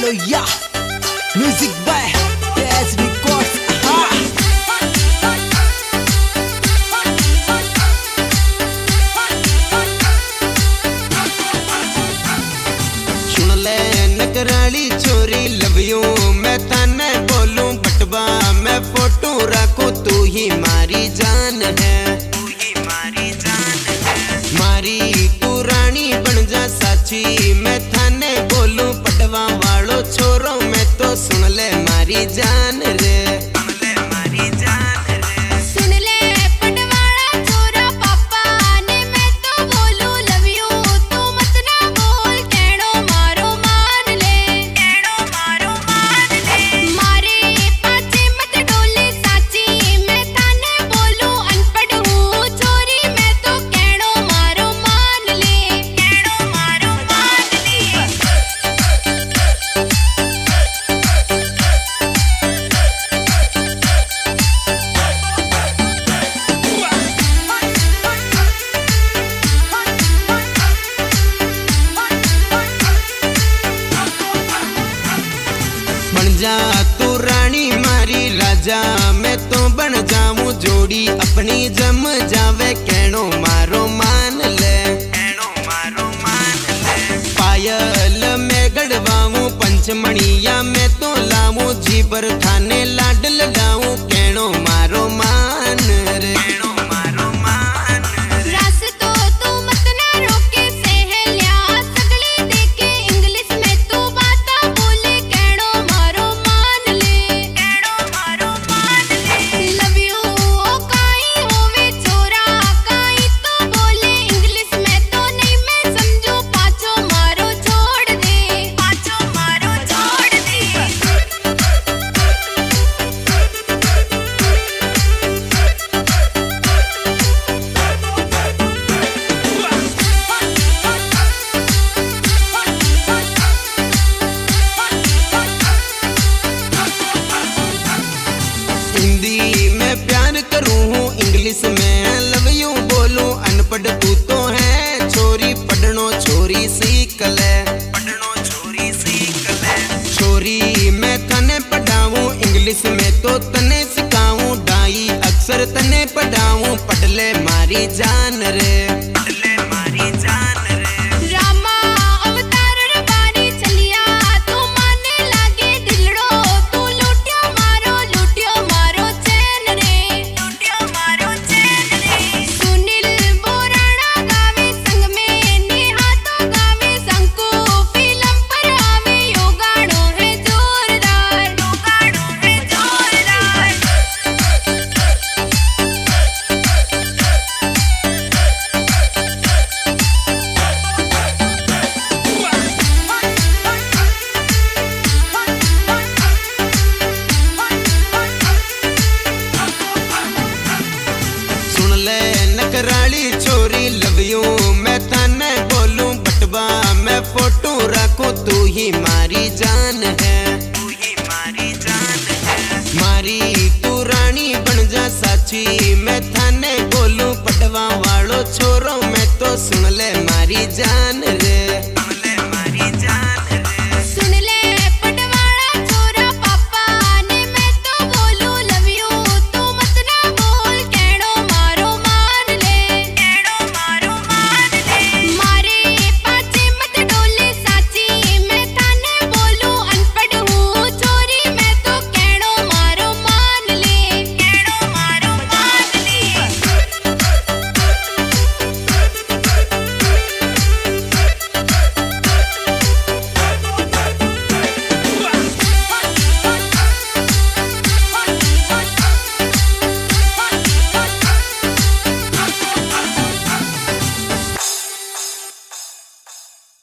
Hello या music by Tej records. सुन ले नकराली छोरी लव यू मैं तने बोलूं बटवा मैं फोटो रखूं तू ही मारी जान है, तू ही मारी जान है। मारी तू रानी बन जा साची मैं थाने बोलूं बटवा वालो छोरो मैं तो सुन ले मारी जान रे। जा तू रानी मारी राजा मैं तो बन जाऊं जोड़ी अपनी जम जावे कहनो मारो मान ले, कहनो मारो मान ले। पायल में गड़वाऊं पंचमणिया मैं तो लाऊं जी पर थाने लाड लगाऊं कहनो मारो मान रे। हिंदी में प्यार करूं इंग्लिश में लव यू बोलूं अनपढ़ तू तो है छोरी पढ़नो छोरी सीख ले, पढ़नो छोरी सीख ले। छोरी मैं तने पढ़ाऊं इंग्लिश में तो तने सिखाऊं ढाई अक्षर तने पढ़ाऊं पढ़ ले मारी जान रे, पढ़ ले मारी जान रे। नकराली छोरी लव यू मैं तने बोलूं बटवा मैं फोटो रखूं तू ही मारी जान है, तू ही मारी जान है। मारी तू रानी बन जा साची मैं थाने बोलूं बटवा वालो छोरो मैं तो सुन ले मारी जान